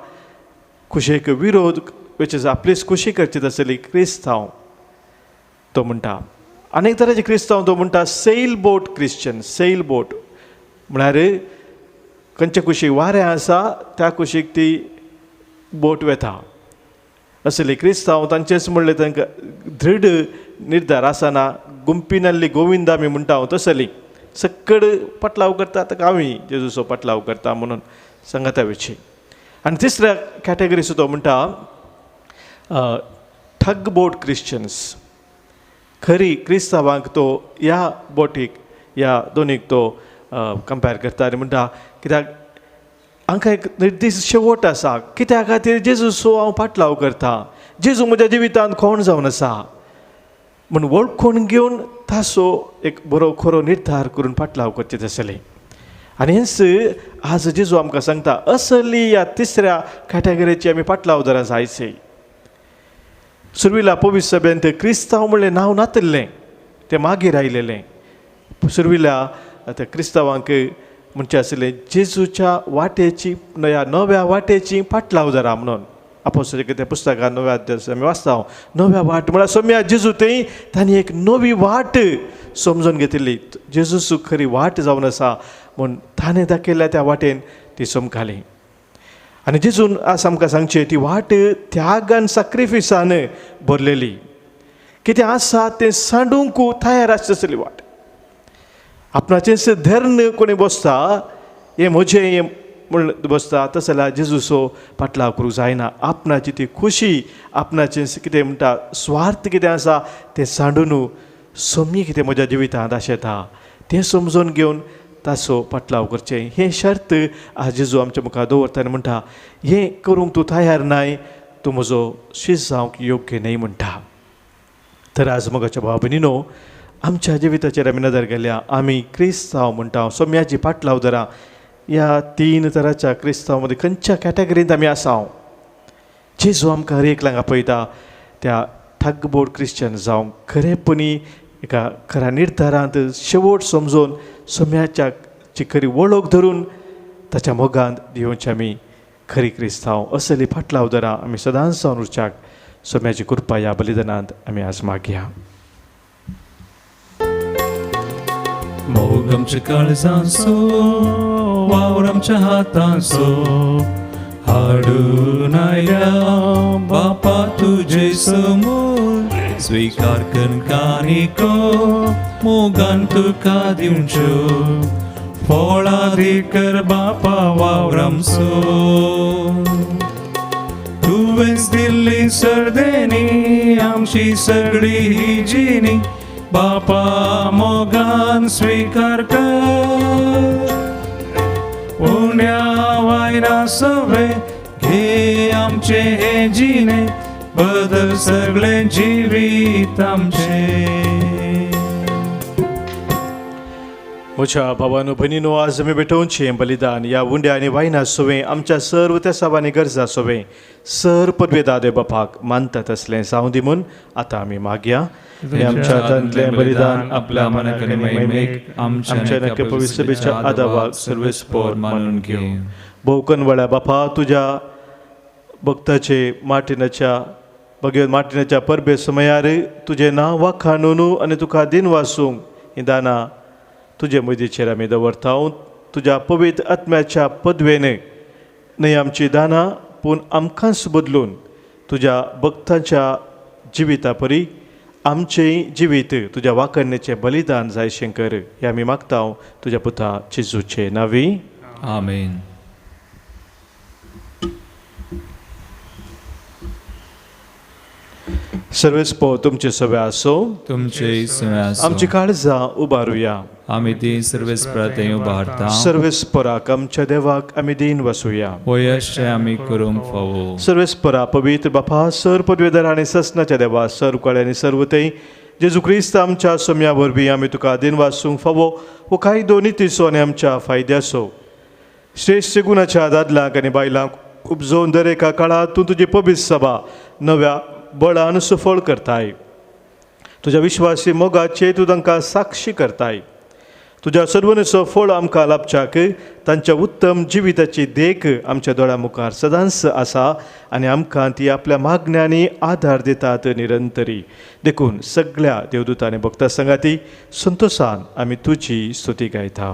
खुशेक विरोध वेचेस आपलीच खुशी करची आसली क्रिस्तांव तो म्हणटा. अनेक तरांचे क्रिस्तांव तो म्हणटा sail boat Christian. Sail boat म्हळ्यार खंयचे कुशीक वारें आसा त्या कुशीक ती बोट वेता असली. क्रिस्तांव तांचेच म्हणलें तांकां दृढ निर्धार आसना. गुंपिनाल्ली गोविंद आमी म्हणटा तसली सक्कड पटलाव करता ताका आमी जेजूचो पटलाव करता म्हणून सांगता विशीं. आनी तिसऱ्या कॅटेगरी तो म्हणटा ठग बोट क्रिश्चन्स. खरी क्रिस्तांवांक तो ह्या बोटीक ह्या दोनीक तो कंपेर करता आनी म्हणटा कित्याक हांकां एक निर्दिश्ट शेवट आसा. कित्या खातीर जेजूचो हांव फाटलाव करता. जेजू म्हज्या जिवितांत कोण जावन आसा म्हूण वळखून घेवन ताचो एक बरो खरो निर्धार करून फाटलाव करचें आसलें. आनी हेंच आज जेजू आमकां सांगता असली ह्या तिसऱ्या कॅटेगरीची आमी फाटलावदारां जायचे. सुरविला पवित्र सभेंत क्रिस्तांव म्हणलें नांव नातल्लें, तें मागीर आयलेलें. सुरविला त्या क्रिस्तांवांक म्हणचें आसलें जेजूच्या वाटेची ह्या नव्या वाटेची फाटलावदारां म्हणून. आपोस्तलांच्या त्या पुस्तकांत 9व्या अध्यायात आमी वाचता नव्या वाट म्हळ्यार सोम्या जेजू थंय तांणी एक नवी वाट समजून घेतिल्ली. जेजूच खरी वाट जावन आसा म्हूण ताणें दाखयल्या त्या वाटेन ती समकाली. आनी जेजून आज आमकां सांगचें ती वाट त्याग आनी सॅक्रिफिसांन भरलेली. कितें आसा तें सांडूंक तयार आसची तसली वाट. आपणाचें धर्न कोणी बसता हें म्हजें हें म्हूण बसता तशें जाल्यार जेजूचो फाटलाव करूंक जायना. आपणाची ती खुशी आपणाचें कितें म्हणटा स्वार्थ कितें आसा तें सांडून सोमी कितें म्हज्या जिवितांत आशेता तें समजून घेवन ताचो फाटलाव करचें. हें शर्त आज जेजू आमच्या मुखार दवरता आनी म्हणटा हें करूंक तूं तयार नाय तूं म्हजो शिश्य जावंक योग्य न्हय म्हणटा. तर आज मोगाच्या भाव भयणीनो आमच्या जिविताचेर आमी नदर गेल्या. आमी क्रिस्तांव म्हणटा सोम्याची फाटलावदारां ह्या 3 तराच्या क्रिस्तांव मदीं खंयच्या कॅटेगरींत आमी आसा. जेजू आमकां हर एकल्यांक आपयता त्या ठगबोट क्रिश्चन जावंक खरेपणी एका खऱ्या निर्धारांत शेवट समजून सोम्याची खरी वळख धरून ताच्या मोगांत दिवचे आमी खरी क्रिस्तांव असली फाटलावदारां आमी सदांच जावन उरच्याक सोम्याची कृपा ह्या बलिदानांत आमी आज मागया. मोग आमच्या काळजांचो वावर आमच्या हातांचो हाडून आयल्या बापा तुजे समोर स्वीकार कर कानिको मोगान तुका दिवच्यो फळां कर बापा वावर आमचो. तुवेंच दिल्ली सर्देनी आमची सगळी ही जिणी बापा मोगान स्वीकार कर. उण्या वायना सवे घे आमचे हे जिणे बदल सगळे जिवीत आमचे. म्हज्या भावानो भयणीनो, आज आमी भेटोवचें बलिदान ह्या उंड्या आनी वायना सोवें आमच्या सर्व त्या साबांनी गरजा सोवें सर पदवेदादे बापाक मानतात असलें जावं दी म्हूण आतां आमी मागया. आनी आमच्या हातांतलें बलिदान आपल्या मनाक आनी महिमेक आमच्या नक्की पवित्र सभेच्या आदावाक सर्वेस्पोर मानून घेवं. भोवकन वळ्या बापा, तुज्या भक्ताचे भगवंत मार्टिनाच्या परबे समयार तुजें नांव वाखाणून आनी तुका दिन वासूंक हीं दानां तुजे मदींचेर आमी दवरता. तुज्या पवित्र आत्म्याच्या पदवेन न्हय आमची दानां, पूण आमकांच बदलून तुज्या भक्तांच्या जिविता परी आमचेंय जिवीत तुज्या वाकणेचें बलिदान जायशें कर हें आमी मागता तुज्या पुता जेजूचे नांवी. आमेन. सर्वेस्पो तुमचे सवे आसो. तुमचे आमची काळजां उबारुया. आमी ती सर्वेस्परातें उबारता. सर्वेस्पराक आमच्या देवाक आमी दिन वसूया. वयशें आमी करूंक फावो. सर्वेस्परा पवित्र बापा, सर पदवेदार आनी ससनाच्या देवा, सर्व कळे आनी सर्वतें जेजू क्रिस्त आमच्या सोम्या वरवीं आमी तुका दिन वासूंक फावो वो कांय दोनी तिसो आनी आमच्या फायद्याचो श्रेश्ठ गुणाच्या दादलांक आनी बायलांक उपजोवन दरेका काळांत तूं तुजी पवित्र सभा नव्या बळान सफळ करताय. तुज्या विश्वासी मोगाचे तूं तांकां साक्षी करताय. तुज्या सर्वनेचो फळ आमकां लाभच्याक तांच्या उत्तम जिविताची देख आमच्या दोळ्या मुखार सदांच आसा आनी आमकां ती आपल्या मागण्यांनी आधार दितात निरंतरी. देखून सगळ्या देवदूत आनी भक्तां संगाती संतोशान आमी तुजी स्तुती गायता.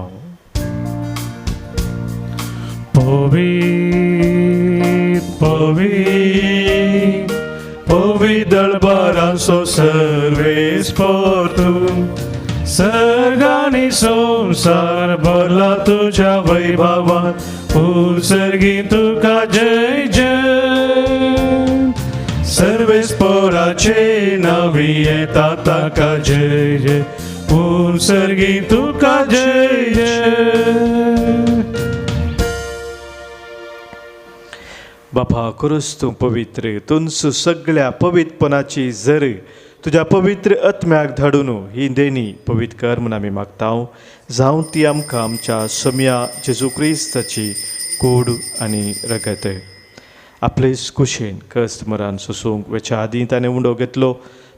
Povit dălbăranso सर्वेस पोर्तू सर्गानी संसार भरला तुझ्या वैभवात उत्सर्गी तुका जय जय. सर्वेस पोराचे नावी येता ताका जय जय उत्सर्गी तुका जय जय. बापा, करूस तूं पवित्र, तुंच सगळ्या पवित्रपणाची झर तुज्या पवित्र आत्म्याक धाडून ही देणी पवित्र कर म्हूण आमी मागता. जावं ती आमकां आमच्या सोम्या जेजू क्रिस्ताची कूड आनी रगत आपलेच कुशेन कस्त मरान सोसूंक वेच्या आदीं ताणें उंडो घेतलो,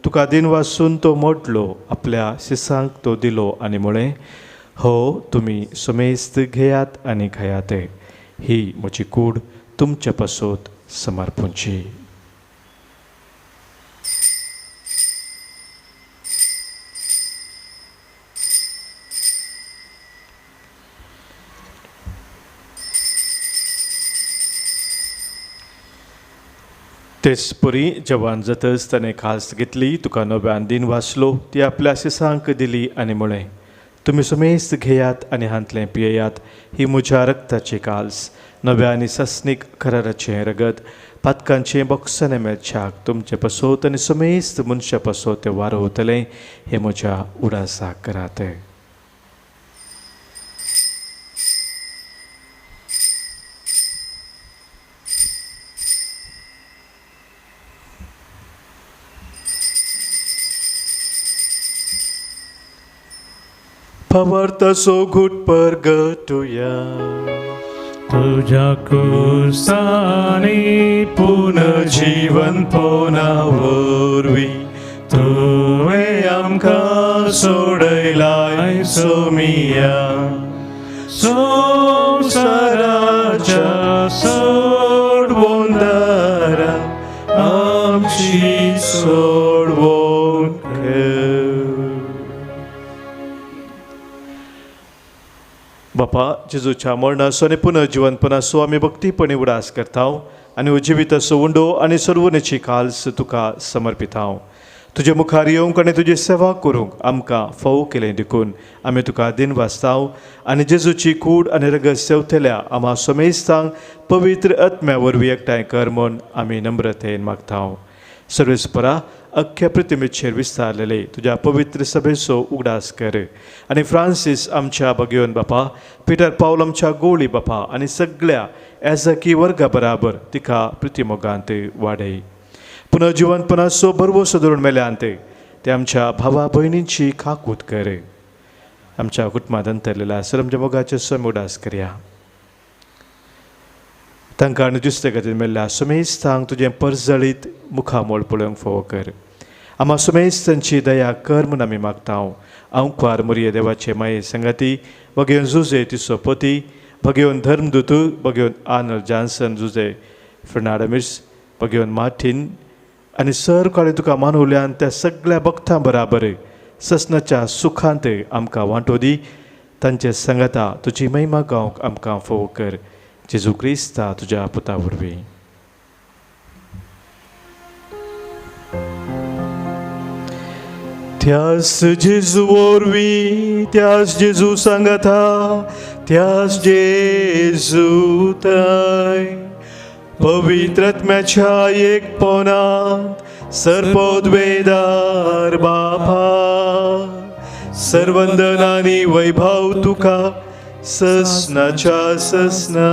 तुका दिन वासून तो मोडलो, आपल्या शिसांक तो दिलो आनी म्हळें, हो तुमी सोमेस्त घेयात आनी खायात, ही म्हजी कूड तुमच्या पासोत समर्पूंची. तेच परी जवान जातच ताणें खास घेतली, तुका नव्यान दिन वाचलो, ती आपल्या शिसांक दिली आनी म्हळें, तुमी सुमेस्त घेयात आनी हांतलें पियेयात, ही म्हज्या रक्ताची काल्स, नव्या आनी सस्नीक कराराचें रगत, पातकांचें बॉक्साने मेळच्याक तुमचे पासोत आनी सुमेस्त मनशा पासोत तें वारोवतलें, हें म्हज्या उडासाक करात. Pavartaso gut pergatuya तुझ्या कुसानी पुनर्जीवन पोनावरवी तुवें आमकां सोडयलाय सोमिया. संवसाराच्या सोडवून दारां आमची सोडवून बापा, जेजूच्या मरणाचो आनी पुनर्जीवनपणाचो आमी भक्तीपणी उडास करता आनी जिविताचो उंडो आनी सर्वनेची काल्स तुका समर्पिता. तुजे मुखार येवंक आनी तुजी सेवा करूंक आमकां फावो केलें देखून आमी तुका दिन वाचता आनी जेजूची कूड आनी रगत सेवतल्या आम्हा समेस्तांक पवित्र आत्म्या वरवीं एकठांय कर म्हूण आमी नम्रतेन मागता. सर्वेस्परा, अख्ख्या पृथ्वीचेर विस्तारलेले तुज्या पवित्र सभेचो उगडास कर आनी फ्रांसीस आमच्या भगवंत बापा, पिटर पावल आमच्या गोळी बापा आनी सगळ्या एजकी वर्गा बराबर तिका पृथ्वीमोगांत वाडय. पुन्हा जिवंतपणाचो बरवसो धरून मेल्यात ते आमच्या भावा भयणींची खाकूत कर. आमच्या कुटुंबात अंतरलेला सरमच्या मोगाचे सम उडास करया. तांकां आनी दुसरे खातीर मेल्ल्या सुमेस्तांक तुजें परजळीत मुखामोळ पळोवंक फोव कर. आम्हा सुमेस्तांची दया कर म्हूण आमी मागतांव. अंकवार मुरये देवाचे माये संगाती भगेवन जुजे तिचो पती भगेवन धर्मदूत भगेवन आर्नल्ड जॉन्सन जुजे फर्नांडीस भगेवन मार्टीन आनी सर काळें तुका मानवल्यान त्या सगळ्या भक्तां बराबर ससनाच्या सुखांत आमकां वांटो दी. तांचे संगता तुजी महिमा गावंक आमकां फोव कर. जेजू क्रिस्ता तुज्या पुता वरवीं. त्यास जेजू वरवीं त्यास जेजू सांगता त्यास जेजू थंय पवित्रात्म्याच्या एकपणांत सर्पोद्वेदार बापा सर्वंदनानी वैभव तुका ससनाच्या ससना.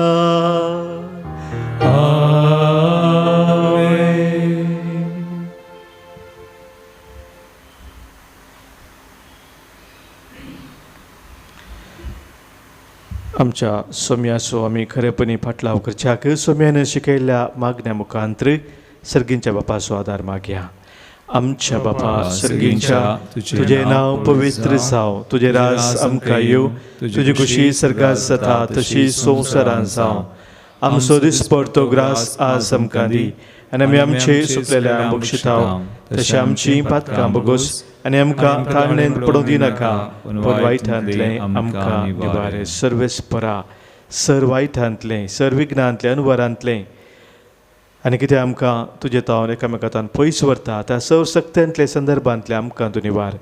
आमच्या सोम्याचो आमी खरेपणी फाटलाव करच्याक सोम्यान शिकयल्ल्या मागण्या मुखांतर सर्गींच्या बापाचो आदार मागया. आमच्या बापा सर्गींच्या तुझे नांव पवित्र जावं. तुझे रास आमकां येवं. तुजी खुशी सर्गात जाता तशी संवसारांत जावं. आमचो दिसपडतो ग्रास आज आमकां दी आनी आमी आमचे सुकलेल्या बक्षिताव तशें आमची पातकां बोगोस आनी आमकां ताळणेंत पडूं दिनाका पूण वायटांतलें आमकां निवार. सर्वेस्परा सर वायटांतलें सर विघ्नांतलें अनुवारांतलें आनी कितें आमकां तुजे तावन एकामेकांतान पयस व्हरता त्या सवसक्त्यांतले संदर्भांतले आमकां तूं निवार.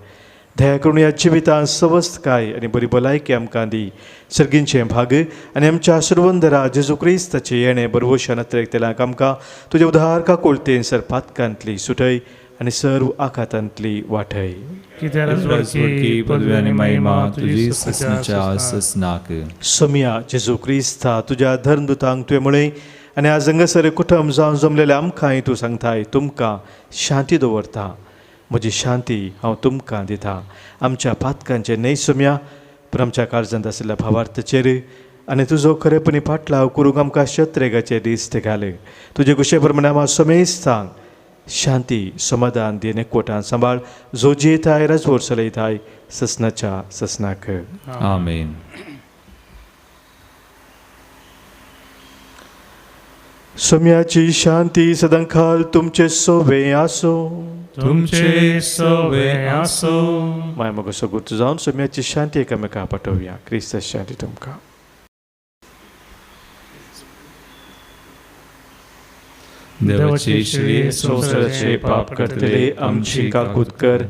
दया करून ह्या जिवितांत सवस्तकाय आनी बरी भलायकी आमकां दी. सर्गींचें भाग आनी आमच्या सर्वंदरा जेजू क्रिस्ताचे येणें बरवशान तेलाक आमकां तुजे उदार काकुळतेन सर पातकांतली सुटय आनी सर्व आखातांतली वाटय. सोम्या जेजू क्रिस्ता तुज्या धर्मदुतांक तुवें म्हळें आनी आज हांगासर कुटुंब जावन जमलेले आमकांय तूं सांगताय तुमकां शांती दवरता. म्हजी शांती हांव तुमकां दिता. आमच्या पातकांचे न्हय सोम्या पूण आमच्या काळजांत आशिल्ल्या भावार्थाचेर आनी तुजो खरेपणी फाटलाव करूंक आमकां शत्रेगाचे दीस ते घाल. तुजे कुशे प्रमाणे आमी सोमेस्तांक शांती समाधान दी एकवटान सांबाळ जोजयताय राजवट चलयताय ससनाच्या ससनाक. आमेन. सोम्याची शांती सदांकाल तुमचे सोबे आसो. तुमचे सोबे आसो. माय मगो सगुत जावन सोम्याची शांती एकामेका पाठोवया. क्रिस्त शांती तुमकां. देवाचे शिळे संवसाराचे पाप करतले आमची काकूत कर.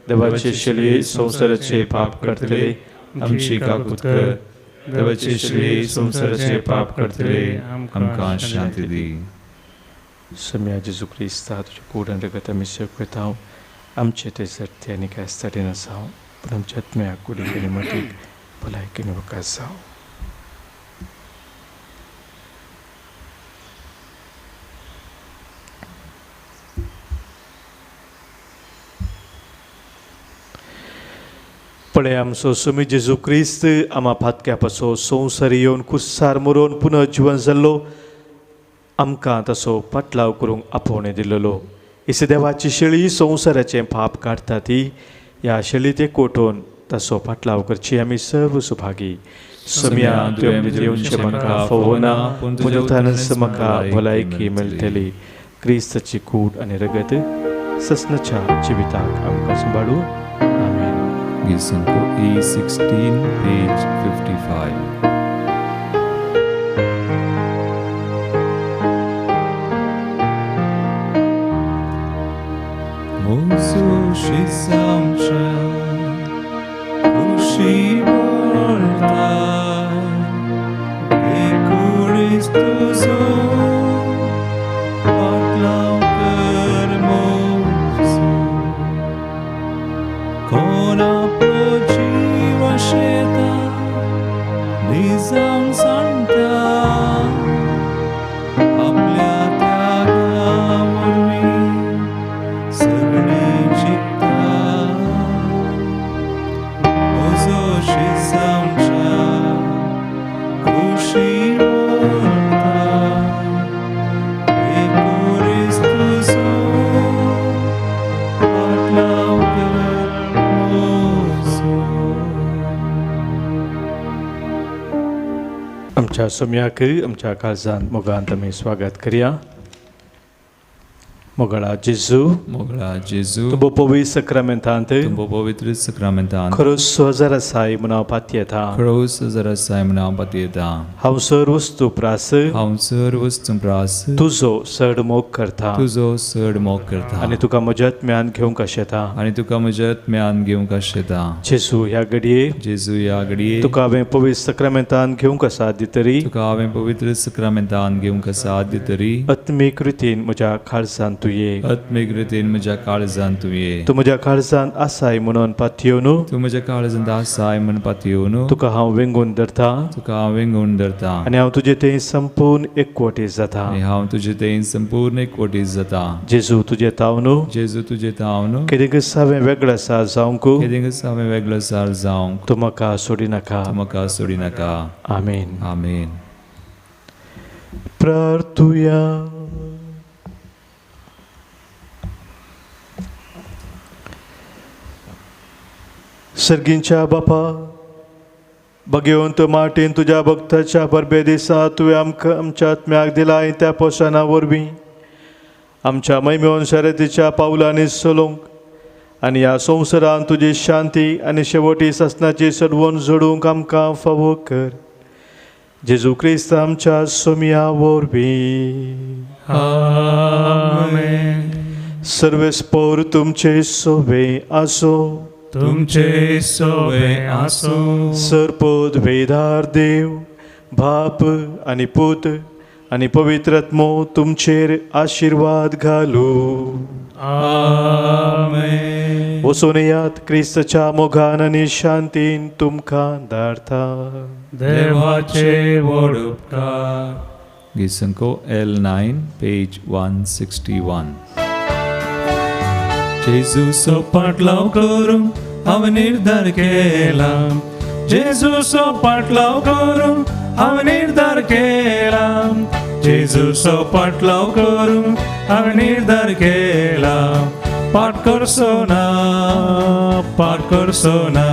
देवाचे शिळे संवसाराचे पाप करतले आमची काकूत कर. देवाचे शिळे संवसाराचे पाप करतले आमकां शांती दी. सोम्या जेजू क्रिस्ता तुजे कूड रगत आमी सेव करता. आमचे ते सर्ती आनी कास्ताडी नसाव पूण आमच्या आत्म्याक कुडीक आनी मतीक भलायकीन वकास जावं. पळय आमचो सोमी जेजू क्रिस्त आमा फातक्या पासो संवसार येवन कुस्सार मरोवन पुनः जिवन जाल्लो आमकां तसो पाटलाव करूंक आपोवणें दिल्लो. इस देवाची शेळी संवसाराचें पाप काडटा ती ह्या शेळीत एकवटून तसो पाटलाव करची आमी सर्व सुभागी. सोम्या तुवें दिवचें म्हाका फोवना पूण तुज्या उतानच म्हाका भलायकी मेळटली. क्रिस्ताची कूड आनी रगत ससनाच्या जिविताक आमकां सांबाळूं. आमेन. Gisanko E16 page 55. Mozu shisamcha ushivorta ekuristuzo patlav kermosu kona projiva sheta nizam santa आपल्या त्यागावरवी आमच्या सोम्याक आमच्या काळजांत मोगान आमी स्वागत करया. मोगळा जेजू मोगळा जेजू तुमो पवित्र सक्रमेंतांत तुमो पवित्र सक्रमेंतान खरोच सोजरसाय मनवपात येता. खरोस जरासाय मनावपात येता. हांव सर वस्तू प्रास हांव सर्व प्रास तुजो चड मोग करता तुजो चड मोग करता आनी तुका म्हज्यात म्यान घेवंक येता. आनी तुका म्हज्यात म्यान घेवंक येता. जेजू ह्या घडये जेजू ह्या घडये तुका हांवें पवित्र सक्रमेंतान घेवंक साथ दितरी तुका हांवें पवित्र सक्रमेंतान घेवंक साथ दितरी आत्मीक रितीन म्हज्या काळजांत तूं ये. आत्मीक रितीन म्हज्या काळजांत तूं ये. तूं म्हज्या काळजांत आसाय म्हणून पातयेवन तूं म्हज्या काळजांत आसाय म्हण पातयेवन तुका हांव वेंगून धरता तुका हांव वेंगून धरता आनी हांव तुजे थंय संपूर्ण एकवटीत जाता. आनी हांव तुजे थंय संपूर्ण एकवटीत जाता. जेजू तुजे ताव न्हू जेजू तुजे ताव न्हू कितें हांवें वेगळो आसा जावंक केदेंकच हांवें वेगळो सार जावंक तूं म्हाका सोडी नाका. तूं म्हाका सोडी नाका. आमेन. आमेन. प्रार्थुया. सर्गींच्या बापा भगवंत माटेन तुज्या भक्ताच्या परबे दिसा तुवें आमकां आमच्या आत्म्याक दिलाय त्या पोशना वरवीं आमच्या मैमेन शर्यतीच्या पावलांनी चलोवंक आनी ह्या संवसारांत तुजी शांती आनी शेवटी ससनाची सडवण जोडूंक आमकां फावो कर. जेजू क्रिस्त आमच्या सोम्या वरवीं. आमेन. सर्वेस्पोर तुमचे सोबे आसो. तुमचे सोवे आसो. सरपद वेदार देव बाप आनी पूत आनी पवित्रात्मो तुमचेर आशिर्वाद घालू. आमेन. वचून येयात क्रिस्ताच्या मोगान आनी शांतीन तुमकां धाडटा. देवाचे व्हड उपकार. गिसंको L9 पेज 161. जेजूचो पाटलाव करून हांवें निर्धार केला. जेजूचो पाटलाव करून हांवें निर्धार केला. जेजूचो पाटलाव करून हांवें निर्धार केला. पाट करचो ना, पाट करचो ना.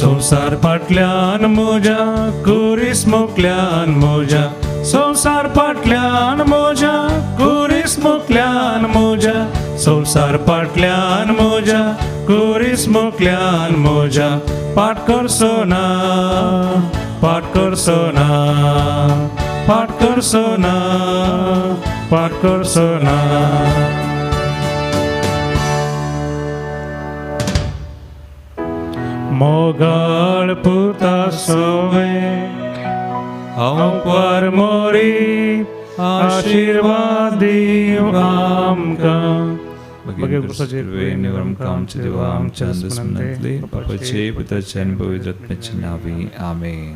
संसार फाटल्यान म्हज्या कुरीस मोकल्यान म्हज्या. संसार फाटल्यान म्हज्या कुरीस मोकल्यान म्हज्या. संसार फाटल्यान म्हज्या कुरीस मोकल्यान म्हज्या. पाट करचो ना, पाट करचो ना, पाट करचो ना, पाट करचो ना. मोगाळ पुता सोवे हांव पार मोरी आशिर्वाद दिव आमकां. बगे कृपाचे आमकां आमचे देवा आमच्या दुश्मनांतले पापाचे पुत्राचे आनी पवित्र आत्म्याचे नांवे. आमेन.